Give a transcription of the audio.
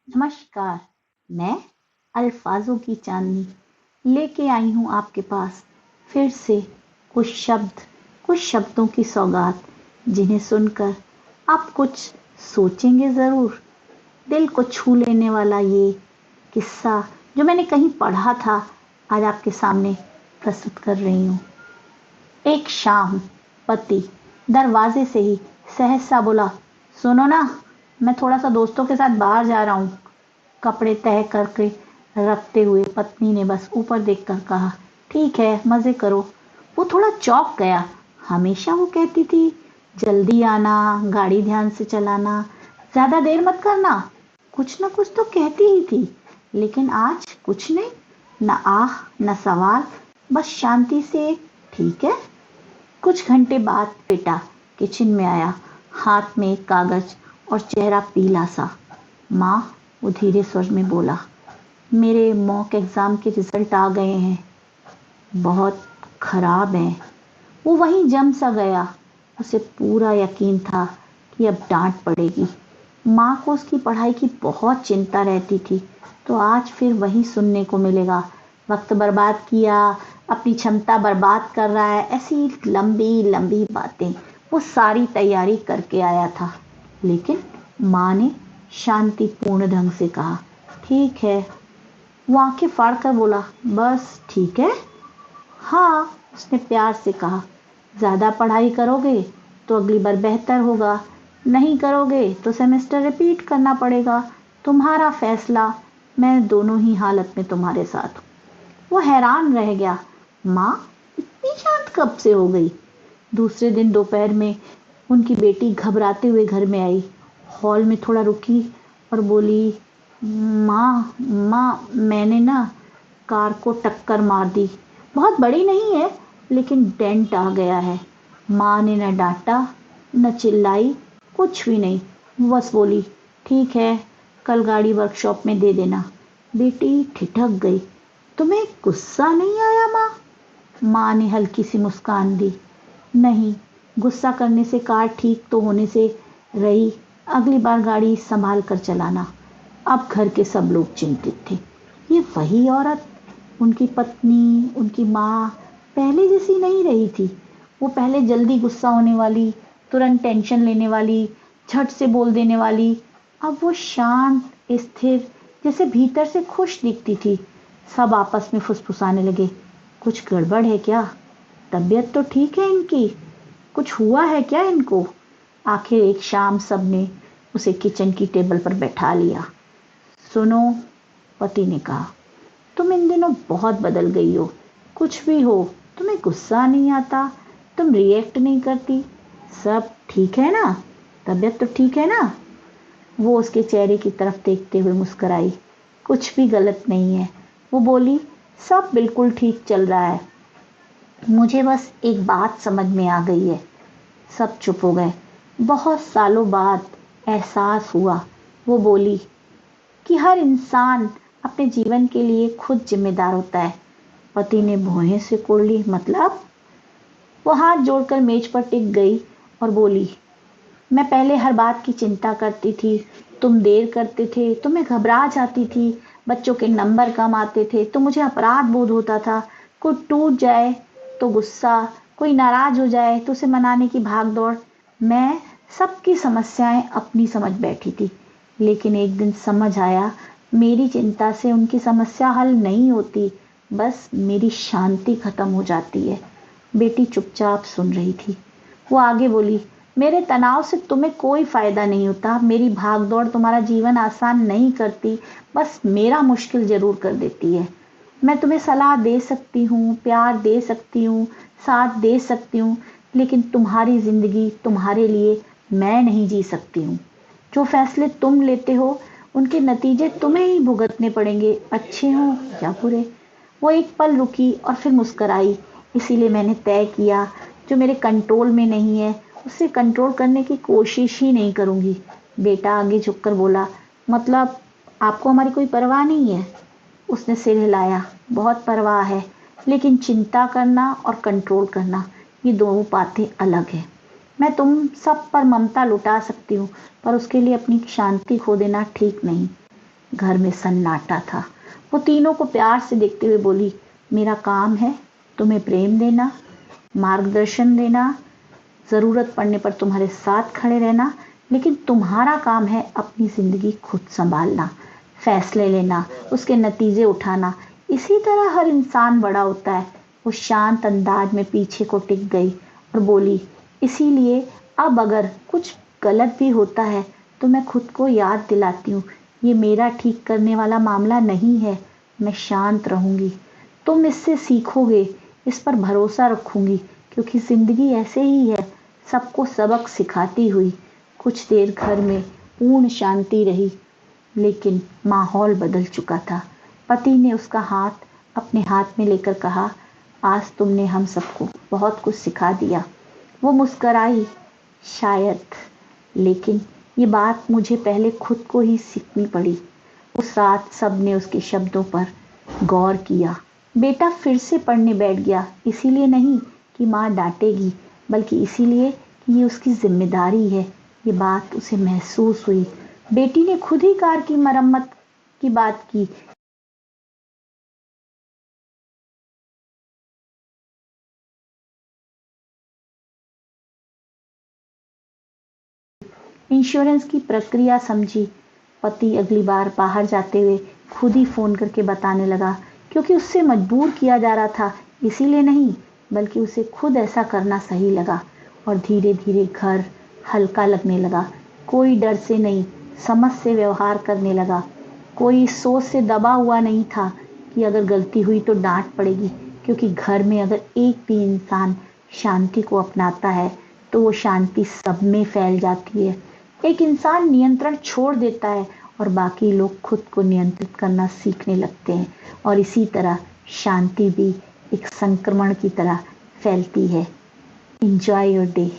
नमस्कार। मैं अल्फाजों की चांदनी लेके आई हूँ आपके पास फिर से कुछ शब्दों की सौगात, जिन्हें सुनकर आप कुछ सोचेंगे ज़रूर। दिल को छू लेने वाला ये किस्सा जो मैंने कहीं पढ़ा था, आज आपके सामने प्रस्तुत कर रही हूँ। एक शाम पति दरवाजे से ही सहसा बोला, सुनो ना, मैं थोड़ा सा दोस्तों के साथ बाहर जा रहा हूँ। कपड़े तह करके रखते हुए पत्नी ने बस ऊपर देखकर कहा, ठीक है, मजे करो। वो थोड़ा चौंक गया। हमेशा वो कहती थी, जल्दी आना, गाड़ी ध्यान से चलाना, ज्यादा देर मत करना। कुछ ना कुछ तो कहती ही थी, लेकिन आज कुछ नहीं, न आह न सवाल, बस शांति से ठीक है। कुछ घंटे बाद बेटा किचन में आया, हाथ में एक कागज और चेहरा पीला सा। माँ, वो धीरे स्वर में बोला, मेरे मॉक एग्जाम के रिजल्ट आ गए हैं, बहुत खराब हैं। वो वहीं जम सा गया। उसे पूरा यकीन था कि अब डांट पड़ेगी। माँ को उसकी पढ़ाई की बहुत चिंता रहती थी, तो आज फिर वही सुनने को मिलेगा, वक्त बर्बाद किया, अपनी क्षमता बर्बाद कर रहा है, ऐसी लंबी लंबी बातें। वो सारी तैयारी करके आया था, लेकिन माँ ने शांतिपूर्ण ढंग से कहा, ठीक है। वो आंखें फाड़ कर बोला, बस ठीक है। हाँ, उसने प्यार से कहा, ज्यादा पढ़ाई करोगे तो अगली बार बेहतर होगा, नहीं करोगे तो सेमेस्टर रिपीट करना पड़ेगा। तुम्हारा फैसला, मैं दोनों ही हालत में तुम्हारे साथ हूँ। वो हैरान रह गया, माँ इतनी शांत कब से हो गई। दूसरे दिन दोपहर में उनकी बेटी घबराते हुए घर में आई, हॉल में थोड़ा रुकी और बोली, माँ माँ, मैंने ना कार को टक्कर मार दी। बहुत बड़ी नहीं है, लेकिन डेंट आ गया है। माँ ने न डांटा न चिल्लाई, कुछ भी नहीं, बस बोली, ठीक है, कल गाड़ी वर्कशॉप में दे देना। बेटी ठिठक गई, तुम्हें गुस्सा नहीं आया माँ? माँ ने हल्की सी मुस्कान दी, नहीं, गुस्सा करने से कार ठीक तो होने से रही, अगली बार गाड़ी संभाल कर चलाना। अब घर के सब लोग चिंतित थे। ये वही औरत, उनकी पत्नी, उनकी माँ, पहले जैसी नहीं रही थी। वो पहले जल्दी गुस्सा होने वाली, तुरंत टेंशन लेने वाली, झट से बोल देने वाली, अब वो शांत, स्थिर, जैसे भीतर से खुश दिखती थी। सब आपस में फुसफुसाने लगे, कुछ गड़बड़ है क्या? तबीयत तो ठीक है इनकी, कुछ हुआ है क्या इनको? आखिर एक शाम सबने उसे किचन की टेबल पर बैठा लिया। सुनो, पति ने कहा, तुम इन दिनों बहुत बदल गई हो। कुछ भी हो, तुम्हें गुस्सा नहीं आता, तुम रिएक्ट नहीं करती, सब ठीक है ना? तबीयत तो ठीक है ना? वो उसके चेहरे की तरफ देखते हुए मुस्कुराई, कुछ भी गलत नहीं है। वो बोली, सब बिल्कुल ठीक चल रहा है, मुझे बस एक बात समझ में आ गई है। सब चुप हो गए। बहुत सालों बाद एहसास हुआ। वो बोली कि हर इंसान अपने जीवन के लिए खुद जिम्मेदार होता है। पति ने भौहें से कोड़ ली, मतलब? वो हाथ जोड़कर मेज पर टिक गई और बोली, मैं पहले हर बात की चिंता करती थी, तुम देर करते थे तो मैं घबरा जाती थी, बच्चों के नंबर कम आते थे तो मुझे अपराध बोध होता था, कोई टूट जाए तो गुस्सा, कोई नाराज हो जाए तो उसे मनाने की भाग दौड़। मैं सबकी समस्याएं अपनी समझ बैठी थी, लेकिन एक दिन समझ आया, मेरी चिंता से उनकी समस्या हल नहीं होती, बस मेरी शांति खत्म हो जाती है। बेटी चुपचाप सुन रही थी। वो आगे बोली, मेरे तनाव से तुम्हें कोई फायदा नहीं होता, मेरी भागदौड़ तुम्हारा जीवन आसान नहीं करती, बस मेरा मुश्किल जरूर कर देती है। मैं तुम्हें सलाह दे सकती हूँ, प्यार दे सकती हूँ, साथ दे सकती हूँ, लेकिन तुम्हारी जिंदगी तुम्हारे लिए मैं नहीं जी सकती हूँ। जो फैसले तुम लेते हो उनके नतीजे तुम्हें ही भुगतने पड़ेंगे, अच्छे हों या बुरे। वो एक पल रुकी और फिर मुस्कुराई, इसीलिए मैंने तय किया, जो मेरे कंट्रोल में नहीं है उसे कंट्रोल करने की कोशिश ही नहीं करूंगी। बेटा आगे झुककर बोला, मतलब आपको हमारी कोई परवाह नहीं है? उसने सिर हिलाया, बहुत परवाह है, लेकिन चिंता करना और कंट्रोल करना, ये दो बातें अलग है। मैं तुम सब पर ममता लुटा सकती हूँ, पर उसके लिए अपनी शांति खो देना ठीक नहीं। घर में सन्नाटा था। वो तीनों को प्यार से देखते हुए बोली, मेरा काम है तुम्हें प्रेम देना, मार्गदर्शन देना, ज़रूरत पड़ने पर तुम्हारे साथ खड़े रहना, लेकिन तुम्हारा काम है अपनी ज़िंदगी खुद संभालना, फैसले लेना, उसके नतीजे उठाना। इसी तरह हर इंसान बड़ा होता है। वो शांत अंदाज में पीछे को टिक गई और बोली, इसीलिए अब अगर कुछ गलत भी होता है तो मैं खुद को याद दिलाती हूँ, ये मेरा ठीक करने वाला मामला नहीं है। मैं शांत रहूंगी, तुम इससे सीखोगे, इस पर भरोसा रखूंगी, क्योंकि जिंदगी ऐसे ही है, सबको सबक सिखाती हुई। कुछ देर घर में पूर्ण शांति रही, लेकिन माहौल बदल चुका था। पति ने उसका हाथ अपने हाथ में लेकर कहा, आज तुमने हम सबको बहुत कुछ सिखा दिया। वो मुस्कराई, शायद, लेकिन ये बात मुझे पहले खुद को ही सीखनी पड़ी। उस रात सबने उसके शब्दों पर गौर किया। बेटा फिर से पढ़ने बैठ गया, इसीलिए नहीं कि माँ डांटेगी, बल्कि इसीलिए कि ये उसकी जिम्मेदारी है। ये बात उसे महसूस हुई। बेटी ने खुद ही कार की मरम्मत की बात की। इंश्योरेंस की प्रक्रिया समझी। पति अगली बार बाहर जाते हुए खुद ही फोन करके बताने लगा, क्योंकि उससे मजबूर किया जा रहा था, इसीलिए नहीं, बल्कि उसे खुद ऐसा करना सही लगा। और धीरे धीरे घर हल्का लगने लगा। कोई डर से नहीं, समझ से व्यवहार करने लगा। कोई सोच से दबा हुआ नहीं था कि अगर गलती हुई तो डांट पड़ेगी, क्योंकि घर में अगर एक भी इंसान शांति को अपनाता है तो वो शांति सब में फैल जाती है। एक इंसान नियंत्रण छोड़ देता है और बाकी लोग खुद को नियंत्रित करना सीखने लगते हैं, और इसी तरह शांति भी एक संक्रमण की तरह फैलती है। Enjoy your day.